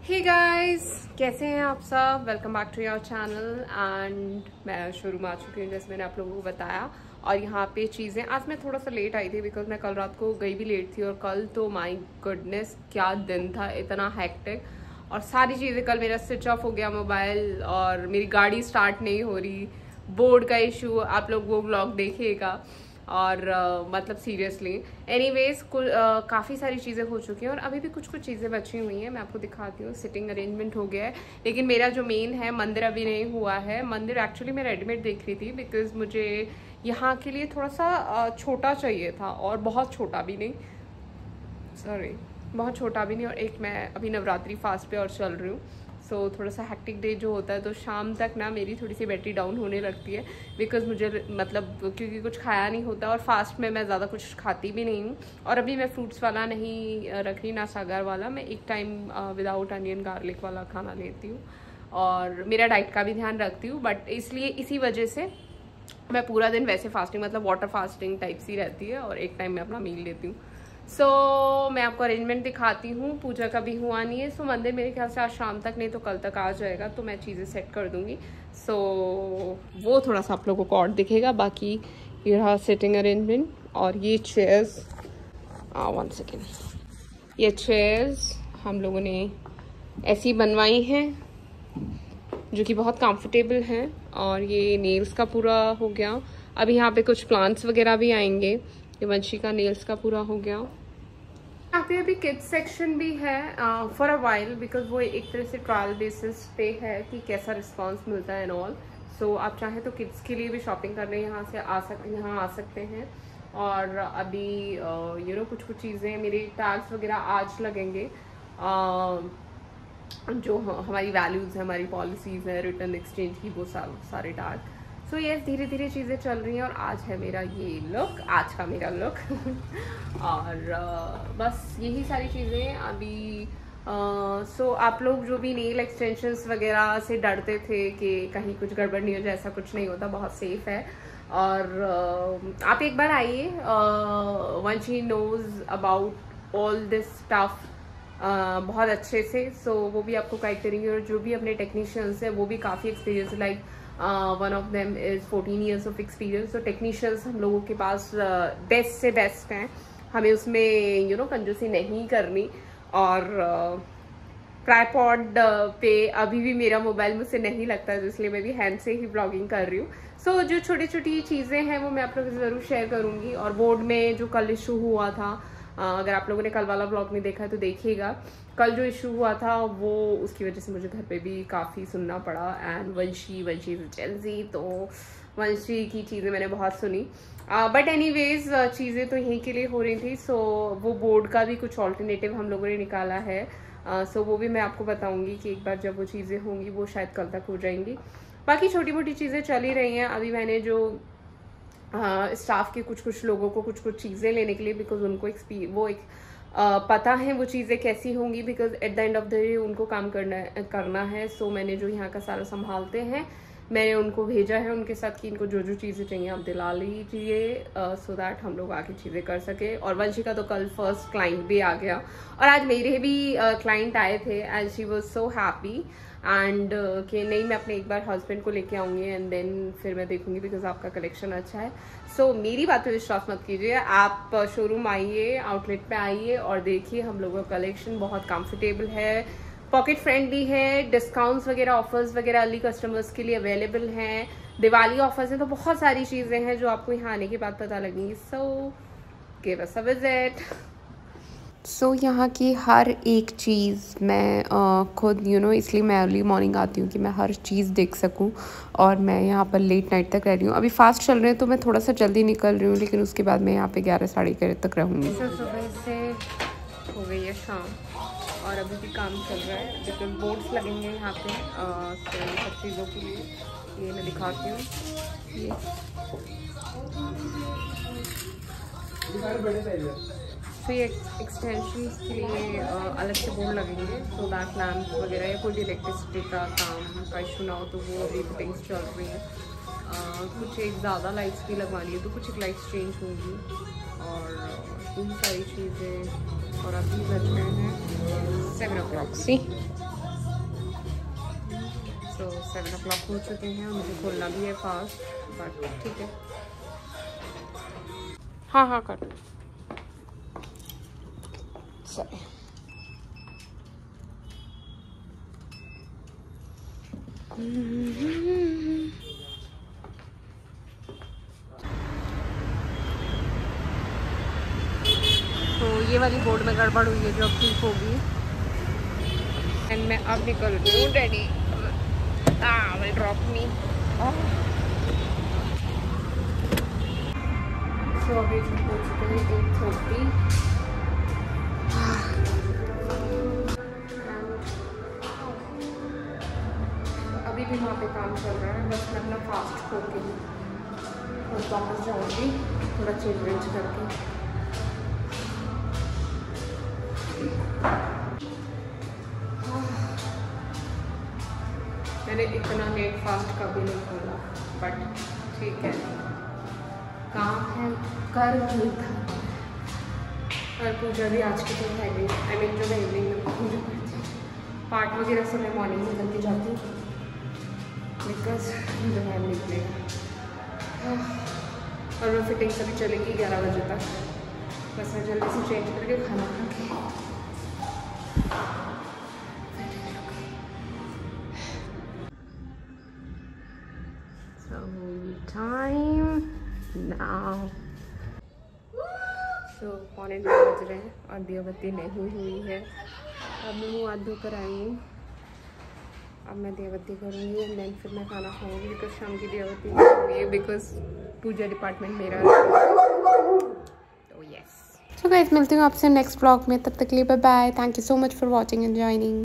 Hey guys, कैसे हैं आप सब। Welcome back to your channel. एंड मैं शोरूम आ चुकी हूँ जैसे मैंने आप लोगों को बताया। और यहाँ पे चीज़ें आज मैं थोड़ा सा लेट आई थी बिकॉज मैं कल रात को गई भी लेट थी। और कल तो माय गुडनेस क्या दिन था, इतना हेक्टिक। और सारी चीज़ें कल मेरा स्विच ऑफ हो गया मोबाइल, और मेरी गाड़ी स्टार्ट नहीं हो रही, बोर्ड का इशू, आप लोग वो व्लॉग देखिएगा। और मतलब सीरियसली एनीवेज काफ़ी सारी चीज़ें हो चुकी हैं और अभी भी कुछ कुछ चीज़ें बची हुई हैं। मैं आपको दिखाती हूँ। सिटिंग अरेंजमेंट हो गया है, लेकिन मेरा जो मेन है मंदिर अभी नहीं हुआ है। मंदिर एक्चुअली मैं रेडीमेड देख रही थी बिकॉज मुझे यहाँ के लिए थोड़ा सा छोटा चाहिए था, और बहुत छोटा भी नहीं, सॉरी बहुत छोटा भी नहीं। और एक मैं अभी नवरात्रि फास्ट पे और चल रही हूँ, सो थोड़ा सा हेक्टिक डे जो होता है तो शाम तक ना मेरी थोड़ी सी बैटरी डाउन होने लगती है बिकॉज मुझे मतलब क्योंकि कुछ खाया नहीं होता और फास्ट में मैं ज़्यादा कुछ खाती भी नहीं हूँ। और अभी मैं फ्रूट्स वाला नहीं रख रही, ना सागर वाला। मैं एक टाइम विदाउट अनियन गार्लिक वाला खाना लेती हूँ और मेरा डाइट का भी ध्यान रखती हूँ। बट इसलिए इसी वजह से मैं पूरा दिन वैसे फास्टिंग मतलब वाटर फास्टिंग टाइप सी रहती है और एक टाइम मैं अपना मील लेती हूँ। मैं आपको अरेंजमेंट दिखाती हूँ। पूजा का भी हुआ नहीं है, मंदिर मेरे ख्याल से आज शाम तक नहीं तो कल तक आ जाएगा, तो मैं चीज़ें सेट कर दूँगी। वो थोड़ा सा आप लोगों को और दिखेगा। बाकी ये रहा सिटिंग अरेंजमेंट। और ये चेयर्स, 1 सेकेंड, ये चेयर्स हम लोगों ने ऐसी बनवाई हैं जो कि बहुत कंफर्टेबल हैं। और ये नेल्स का पूरा हो गया। अभी यहाँ पे कुछ प्लांट्स वगैरह भी आएंगे। ये वंशी का नेल्स का पूरा हो गया। यहाँ पे अभी किड्स सेक्शन भी है फॉर अ वाइल बिकॉज वो एक तरह से ट्रायल बेसिस पे है कि कैसा रिस्पांस मिलता है एंड ऑल। आप चाहें तो किड्स के लिए भी शॉपिंग करने यहाँ आ सकते हैं। और अभी कुछ कुछ चीज़ें मेरे टैग्स वगैरह आज लगेंगे, जो हमारी वैल्यूज़ हैं, हमारी पॉलिसीज़ हैं, रिटर्न एक्सचेंज की, वो सारे टैग। यस, धीरे धीरे चीज़ें चल रही हैं। और आज है मेरा ये लुक, आज का मेरा लुक और बस यही सारी चीज़ें अभी। आप लोग जो भी नेल एक्सटेंशंस वगैरह से डरते थे कि कहीं कुछ गड़बड़ नहीं हो जाए, ऐसा कुछ नहीं होता, बहुत सेफ है। और आप एक बार आइए, Vanshi knows about all this stuff बहुत अच्छे से। वो भी आपको गाइड करेंगे। और जो भी अपने टेक्नीशियंस हैं वो भी काफ़ी experience, like one of them is 14 years of experience. तो टेक्नीशियंस हम लोगों के पास बेस्ट से बेस्ट हैं, हमें उसमें कंजूसी नहीं करनी। और ट्राइपॉड पे अभी भी मेरा मोबाइल मुझसे नहीं लगता है, इसलिए मैं भी हैंड से ही ब्लॉगिंग कर रही हूँ। जो छोटी छोटी चीज़ें हैं वो मैं आप लोगों से ज़रूर शेयर करूँगी। और बोर्ड में जो कल इशू हुआ था, अगर आप लोगों ने कल वाला ब्लॉग नहीं देखा है तो देखिएगा। कल जो इशू हुआ था वो उसकी वजह से मुझे घर पे भी काफ़ी सुनना पड़ा। एंड वंशी जेंजी, तो वंशी की चीज़ें मैंने बहुत सुनी। बट एनीवेज चीज़ें तो यहीं के लिए हो रही थी। वो बोर्ड का भी कुछ ऑल्टरनेटिव हम लोगों ने निकाला है। वो भी मैं आपको बताऊंगी कि एक बार जब वो चीज़ें होंगी वो शायद कल तक हो जाएंगी। बाकी छोटी मोटी चीज़ें चल ही रही हैं। अभी मैंने जो स्टाफ के कुछ लोगों को कुछ चीज़ें लेने के लिए, बिकॉज उनको पता है वो चीज़ें कैसी होंगी, because at the end of the day उनको काम करना है। मैंने जो यहाँ का सारा संभालते हैं, मैंने उनको भेजा है उनके साथ कि इनको जो जो चीज़ें चाहिए आप दिला लीजिए, सो दैट हम लोग आगे चीज़ें कर सके। और वंशी का तो कल फर्स्ट क्लाइंट भी आ गया, और आज मेरे भी क्लाइंट आए थे and she was so happy. And कि नहीं, मैं अपने एक बार हस्बैंड को लेके आऊँगी एंड देन फिर मैं देखूँगी बिकॉज आपका कलेक्शन अच्छा है। मेरी बात पे विश्वास मत कीजिए, आप शोरूम आइए, आउटलेट पे आइए और देखिए। हम लोगों का कलेक्शन बहुत कंफर्टेबल है, पॉकेट फ्रेंडली है, डिस्काउंट्स वगैरह, ऑफर्स वगैरह अर्ली कस्टमर्स के लिए अवेलेबल हैं, दिवाली ऑफर्स हैं, तो बहुत सारी चीज़ें हैं जो आपको यहाँ आने के बाद पता लगेंगी। Give us a visit. यहाँ की हर एक चीज़ मैं खुद इसलिए मैं अर्ली मॉर्निंग आती हूँ कि मैं हर चीज़ देख सकूँ। और मैं यहाँ पर लेट नाइट तक रह रही हूँ। अभी फास्ट चल रहे हैं तो मैं थोड़ा सा जल्दी निकल रही हूँ, लेकिन उसके बाद मैं यहाँ पे 11 साढ़े 11 तक रहूँगी। सुबह से हो गई है शाम और अभी भी काम चल रहा है, बिकॉज बोर्ड्स लगेंगे यहाँ पे सब चीज़ों के लिए। ये मैं दिखाती हूँ, ये एक्सटेंशंस के लिए अलग से बोर्ड लगेंगे, सो दैट लैम्प वगैरह या कोई भी इलेक्ट्रिसिटी का काम का इशू ना हो, तो वो अभी फिटिंग्स चल रही हैं। कुछ एक ज़्यादा लाइट्स भी लगवानी है तो कुछ एक लाइट्स चेंज होंगी और इन सारी चीज़ें। और अभी बज रहे हैं 7 o'clock। सी सो 7 o'clock हो चुके हैं और मुझे खोलना भी है फास्ट, बट ठीक है। हाँ हाँ कर सही। तो ये वाली बोर्ड में गड़बड़ हुई है जो अब ठीक होगी। एंड मैं अब निकल रही हूँ डैडी विल ड्रॉप मी। सो अभी हो चुके हैं 8:30। अभी भी वहाँ पे काम चल रहा है, बस मैं अपना फास्ट खोल के और वापस जाऊँगी थोड़ा चेंज वेंज करके। मैंने इतना लेट फास्ट कभी नहीं खोला, बट ठीक है, काम है कर लेता। और पूजा भी आज की तो है नहीं, आई मीन जो मैं इवनिंग में पूजा करती हूँ, पार्ट वगैरह से मैं मॉर्निंग में करके जाती हूँ बिकॉज जो है निकलेगा। और मैं फिटिंग से भी चलेगी 11 बजे तक। बस मैं जल्दी से चेंज करके खाना खा के टाइम नाउ। सो 9:15 बज रहे हैं और दियाबत्ती नहीं हुई है। अब मैं मुँह हाथ धोकर आई हूँ, अब मैं दियाबत्ती करूँगी एंड देन फिर मैं खाना खाऊँगी बिकॉज शाम की दियाबत्ती हुई है बिकॉज पूजा डिपार्टमेंट मेरा है। तो यस, सो गाइस मिलती हूँ आपसे नेक्स्ट ब्लॉग में, तब तक के लिए bye bye. Thank you so much for watching and joining.